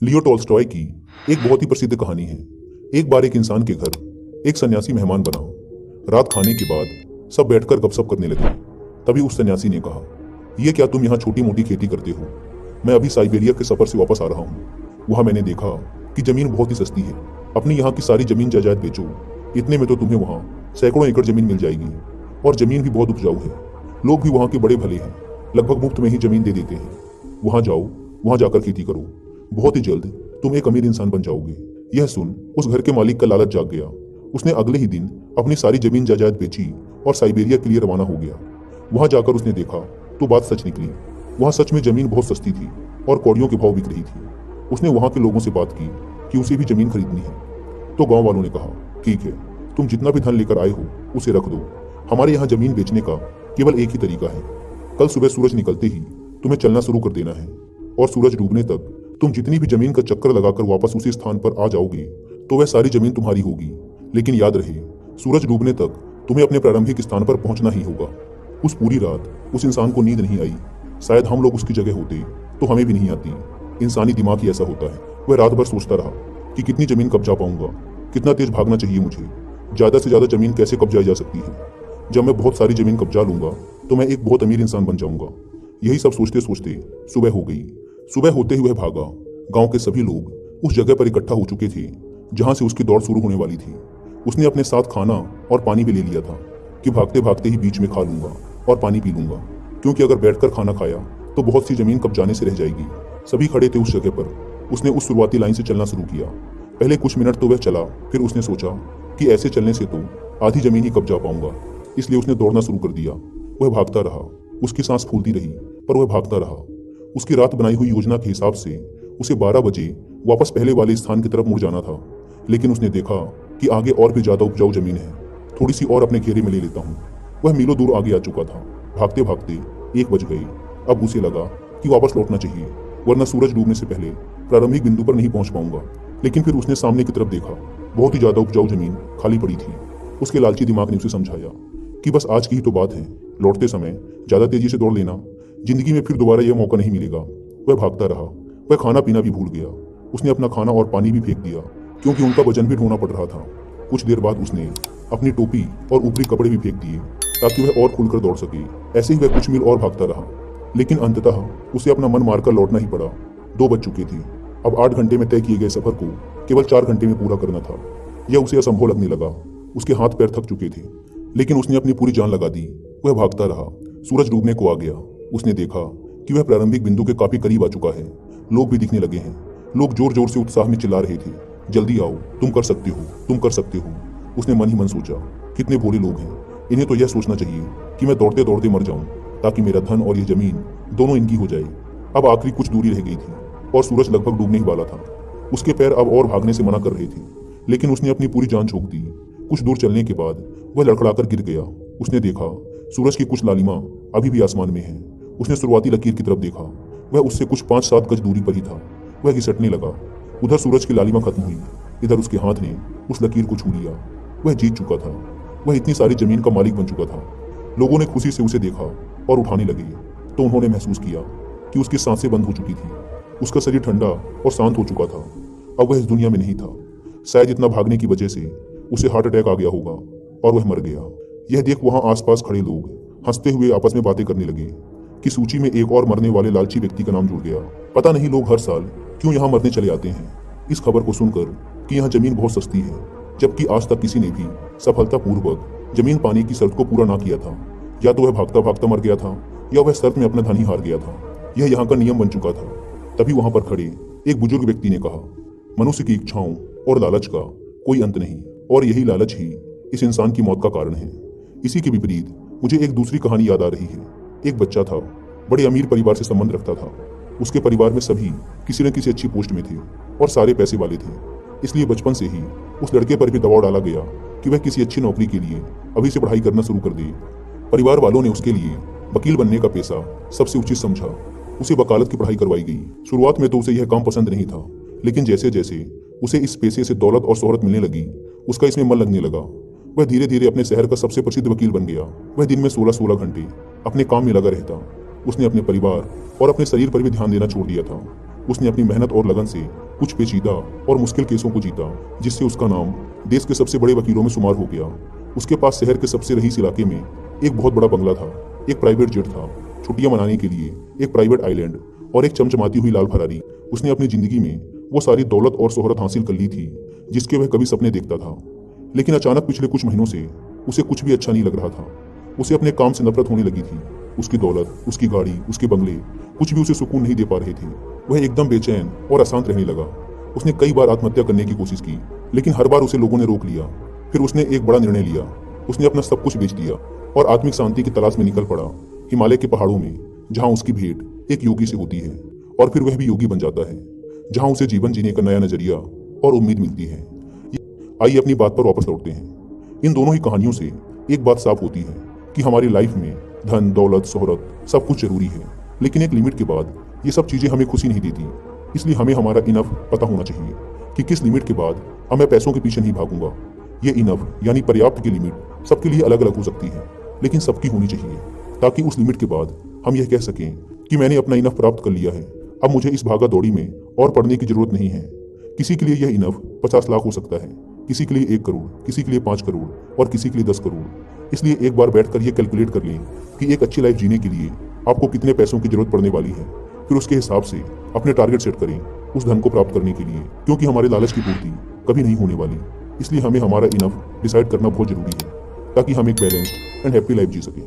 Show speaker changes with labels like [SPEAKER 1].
[SPEAKER 1] Leo Tolstoy की एक बहुत ही प्रसिद्ध कहानी है। एक बार एक इंसान के घर एक सन्यासी मेहमान बना। रात खाने के बाद सब बैठकर गपशप करने लगे। तभी उस सन्यासी ने कहा, ये क्या तुम यहाँ छोटी मोटी खेती करते हो? मैं अभी साइबेरिया के सफर से वापस आ रहा हूँ। वहाँ मैंने देखा कि जमीन बहुत ही सस्ती है। अपनी यहाँ की सारी जमीन जायदाद बेचो, इतने में तो तुम्हें वहाँ सैकड़ों एकड़ जमीन मिल जाएगी। और जमीन भी बहुत उपजाऊ है। लोग भी वहाँ के बड़े भले हैं, लगभग मुफ्त में ही जमीन दे देते हैं। वहाँ जाओ, वहाँ जाकर खेती करो, बहुत ही जल्द तुम एक अमीर इंसान बन जाओगे। यह सुन उस घर के मालिक का लालच जाग गया। उसने अगले ही दिन अपनी सारी जमीन जायदाद बेची और साइबेरिया के लिए रवाना हो गया। वहां जाकर उसने देखा तो बात सच निकली। वहां सच में जमीन बहुत सस्ती थी और कौड़ियों के भाव बिक रही थी। उसने वहां के लोगों से बात की कि उसे भी जमीन खरीदनी है। तो गांव वालों ने कहा, ठीक है, तुम जितना भी धन लेकर आए हो उसे रख दो। हमारे यहाँ जमीन बेचने का केवल एक ही तरीका है। कल सुबह सूरज निकलते ही तुम्हें चलना शुरू कर देना है और सूरज डूबने तक तुम जितनी भी जमीन का चक्कर लगाकर वापस उसी स्थान पर आ जाओगे तो वह सारी जमीन तुम्हारी होगी। लेकिन याद रहे, सूरज डूबने तक तुम्हें अपने प्रारंभिक स्थान पर पहुंचना ही होगा। उस पूरी रात उस इंसान को नींद नहीं आई। शायद हम लोग उसकी जगह होते तो हमें भी नहीं आती। इंसानी दिमाग ही ऐसा होता है। वह रात भर सोचता रहा कि कितनी जमीन कब्जा पाऊंगा, कितना तेज भागना चाहिए मुझे, ज्यादा से ज्यादा जमीन कैसे कब्जाई जा सकती है। जब मैं बहुत सारी जमीन कब्जा लूंगा तो मैं एक बहुत अमीर इंसान बन जाऊंगा। यही सब सोचते सोचते सुबह हो गई। सुबह होते ही वह भागा। गांव के सभी लोग उस जगह पर इकट्ठा हो चुके थे जहां से उसकी दौड़ शुरू होने वाली थी। उसने अपने साथ खाना और पानी भी ले लिया था कि भागते भागते ही बीच में खा लूंगा और पानी पी लूंगा, क्योंकि अगर बैठकर खाना खाया तो बहुत सी जमीन कब्जाने से रह जाएगी। सभी खड़े थे उस जगह पर। उसने उस शुरुआती लाइन से चलना शुरू किया। पहले कुछ मिनट तो वह चला, फिर उसने सोचा कि ऐसे चलने से तो आधी जमीन ही कब्जा पाऊंगा, इसलिए उसने दौड़ना शुरू कर दिया। वह भागता रहा। उसकी सांस फूलती रही पर वह भागता रहा। उसकी रात बनाई हुई योजना के हिसाब से उसे 12 बजे वापस पहले वाले स्थान की तरफ मुड़ जाना था। लेकिन उसने देखा कि आगे और भी ज्यादा उपजाऊ जमीन है। थोड़ी सी और अपने घेरे में ले लेता हूँ। वह मीलों दूर आगे आ चुका था। भागते भागते 1 बज गए। अब उसे लगा कि वापस लौटना चाहिए, वरना सूरज डूबने से पहले प्रारंभिक बिंदु पर नहीं पहुंच पाऊंगा। लेकिन फिर उसने सामने की तरफ देखा। बहुत ही ज्यादा उपजाऊ जमीन खाली पड़ी थी। उसके लालची दिमाग ने उसे समझाया कि बस आज की ही तो बात है, लौटते समय ज्यादा तेजी से दौड़ लेना, जिंदगी में फिर दोबारा यह मौका नहीं मिलेगा। वह भागता रहा। वह खाना पीना भी भूल गया। उसने अपना खाना और पानी भी फेंक दिया, क्योंकि उनका वजन भी ढोना पड़ रहा था। कुछ देर बाद उसने अपनी टोपी और ऊपरी कपड़े भी फेंक दिए ताकि वह और खुलकर दौड़ सके। ऐसे ही वह कुछ मील और भागता रहा, लेकिन अंततः उसे अपना मन मारकर लौटना ही पड़ा। 2 बज चुके थे। अब 8 घंटे में तय किए गए सफर को केवल 4 घंटे में पूरा करना था। यह उसे असंभव लगने लगा। उसके हाथ पैर थक चुके थे, लेकिन उसने अपनी पूरी जान लगा दी। वह भागता रहा। सूरज डूबने को आ गया। उसने देखा कि वह प्रारंभिक बिंदु के काफी करीब आ चुका है। लोग भी दिखने लगे हैं। लोग जोर जोर से उत्साह में चिल्ला रहे थे, जल्दी आओ, तुम कर सकते हो, तुम कर सकते हो। उसने मन ही मन सोचा, कितने भोले लोग हैं। इन्हें तो यह सोचना चाहिए कि मैं दौड़ते दौड़ते मर जाऊं, ताकि मेरा धन और यह जमीन दोनों इनकी हो जाए। अब आखिरी कुछ दूरी रह गई थी और सूरज लगभग डूबने ही वाला था। उसके पैर अब और भागने से मना कर रहे थे, लेकिन उसने अपनी पूरी जान झोंक दी। कुछ दूर चलने के बाद वह लड़खड़ाकर गिर गया। उसने देखा सूरज की कुछ लालिमा अभी भी आसमान में है। उसने शुरुआती लकीर की तरफ देखा। वह उससे कुछ 5-7 गज दूरी पर ही था। वह घिसटने लगा। उधर सूरज की लालिमा खत्म हुई, इधर उसके हाथ ने उस लकीर को छू लिया। वह जीत चुका था। वह इतनी सारी जमीन का मालिक बन चुका था। लोगों ने खुशी से उसे देखा और उठाने लगे तो उन्होंने महसूस किया कि उसकी सांसें बंद हो चुकी थी। उसका शरीर ठंडा और शांत हो चुका था। अब वह इस दुनिया में नहीं था। शायद इतना भागने की वजह से उसे हार्ट अटैक आ गया होगा और वह मर गया। यह देख वहां आसपास खड़े लोग हंसते हुए आपस में बातें करने लगे कि सूची में एक और मरने वाले लालची व्यक्ति का नाम जुड़ गया। पता नहीं लोग हर साल क्यों यहाँ मरने चले आते हैं इस खबर को सुनकर कि यहाँ जमीन बहुत सस्ती है, जबकि आज तक किसी ने भी सफलतापूर्वक जमीन पाने की शर्त को पूरा ना किया था। या तो वह भागता भागता मर गया था या वह शर्त में अपना धन ही हार गया था। यह यहाँ का नियम बन चुका था। तभी वहां पर खड़े एक बुजुर्ग व्यक्ति ने कहा, मनुष्य की इच्छाओं और लालच का कोई अंत नहीं, और यही लालच ही इस इंसान की मौत का कारण है। इसी के विपरीत मुझे एक दूसरी कहानी याद आ रही है। एक बच्चा था, बड़े अमीर परिवार से संबंध रखता था। उसके परिवार में सभी किसी न किसी अच्छी पोस्ट में थे और सारे पैसे वाले थे। इसलिए बचपन से ही उस लड़के पर भी दबाव डाला गया कि वह किसी अच्छी नौकरी के लिए अभी से पढ़ाई करना शुरू कर दे। परिवार वालों ने उसके लिए वकील बनने का पेशा सबसे उचित समझा। उसे वकालत की पढ़ाई करवाई गई। शुरुआत में तो उसे यह काम पसंद नहीं था, लेकिन जैसे जैसे उसे इस पेशे से दौलत और शोहरत मिलने लगी, उसका इसमें मन लगने लगा। वह धीरे धीरे अपने शहर का सबसे प्रसिद्ध वकील बन गया। वह दिन में 16-16 घंटे अपने काम में लगा रहता। उसने अपने परिवार और अपने शरीर पर भी ध्यान देना छोड़ दिया था। उसने अपनी मेहनत और लगन से कुछ पेचीदा और मुश्किल केसों को जीता, जिससे उसका नाम देश के सबसे बड़े वकीलों में शुमार हो गया। उसके पास शहर के सबसे रईस इलाके में एक बहुत बड़ा बंगला था, एक प्राइवेट जेट था, छुट्टियां मनाने के लिए एक प्राइवेट आइलैंड और एक चमचमाती हुई लाल फरारी। उसने अपनी जिंदगी में वो सारी दौलत और शोहरत हासिल कर ली थी जिसके वह कभी सपने देखता था। लेकिन अचानक पिछले कुछ महीनों से उसे कुछ भी अच्छा नहीं लग रहा था। उसे अपने काम से नफरत होने लगी थी। उसकी दौलत, उसकी गाड़ी, उसके बंगले कुछ भी उसे सुकून नहीं दे पा रहे थे। वह एकदम बेचैन और अशांत रहने लगा। उसने कई बार आत्महत्या करने की कोशिश की, लेकिन हर बार उसे लोगों ने रोक लिया। फिर उसने एक बड़ा निर्णय लिया। उसने अपना सब कुछ बेच दिया और आत्मिक शांति की तलाश में निकल पड़ा, हिमालय के पहाड़ों में, जहाँ उसकी भेंट एक योगी से होती है और फिर वह भी योगी बन जाता है, जहाँ उसे जीवन जीने का नया नजरिया और उम्मीद मिलती है। आइए अपनी बात पर वापस लौटते हैं। इन दोनों ही कहानियों से एक बात साफ होती है कि हमारी लाइफ में धन, दौलत, शोहरत सब कुछ जरूरी है, लेकिन एक लिमिट के बाद ये सब चीजें हमें खुशी नहीं देती। इसलिए हमें हमारा इनफ पता होना चाहिए कि किस लिमिट के बाद अब मैं पैसों के पीछे नहीं भागूंगा। ये इनफ यानी पर्याप्त की लिमिट सबके लिए अलग अलग हो सकती है, लेकिन सबकी होनी चाहिए, ताकि उस लिमिट के बाद हम यह कह सकें कि मैंने अपना इनफ प्राप्त कर लिया है। अब मुझे इस भागा दौड़ी में और पढ़ने की जरूरत नहीं है। किसी के लिए यह इनफ 50 लाख हो सकता है, किसी के लिए 1 करोड़, किसी के लिए 5 करोड़ और किसी के लिए 10 करोड़। इसलिए एक बार बैठकर यह कैलकुलेट कर लें कि एक अच्छी लाइफ जीने के लिए आपको कितने पैसों की जरूरत पड़ने वाली है। फिर उसके हिसाब से अपने टारगेट सेट करें उस धन को प्राप्त करने के लिए, क्योंकि हमारे लालच की पूर्ति कभी नहीं होने वाली। इसलिए हमें हमारा इनफ डिसाइड करना बहुत जरूरी है, ताकि हम एक बैलेंस्ड एंड हैप्पी लाइफ जी सकें।